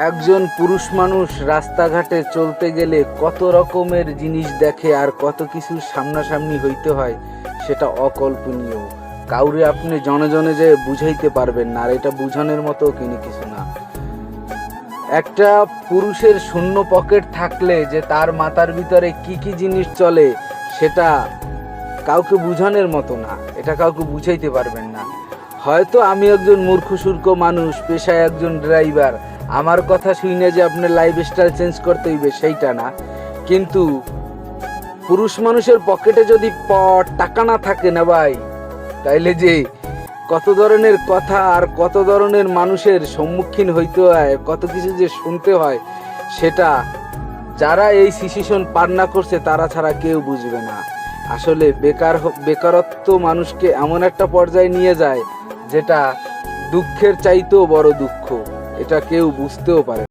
একজন পুরুষ মানুষ রাস্তাঘাটে চলতে গেলে কত রকমের জিনিস দেখে আর কত কিছু সামনাসামনি হইতে হয়, সেটা অকল্পনীয়। কাউরে আপনি জনে জনে যে বুঝাইতে পারবেন না, আর এটা বুঝানোর মতো কিছু না। একটা পুরুষের শূন্য পকেট থাকলে যে তার মাথার ভিতরে কি কি জিনিস চলে, সেটা কাউকে বুঝানোর মতো না, এটা কাউকে বুঝাইতে পারবেন না। হয়তো আমি একজন মূর্খ সূর্খ মানুষ, পেশায় একজন ড্রাইভার, আমার কথা শুনে যে আপনার লাইফস্টাইল চেঞ্জ করতে হইবে সেইটা না, কিন্তু পুরুষ মানুষের পকেটে যদি টাকা না থাকে না ভাই, তাইলে যে কত ধরনের কথা আর কত ধরনের মানুষের সম্মুখীন হইতে হয়, কত কিছু যে শুনতে হয়, সেটা যারা এই সিচুয়েশন পার না করছে তারা ছাড়া কেউ বুঝবে না। আসলে বেকারত্ব মানুষকে এমন একটা পর্যায়ে নিয়ে যায় যেটা দুঃখের চাইতেও বড় দুঃখ, এটা কেউ বুঝতেও পারে না।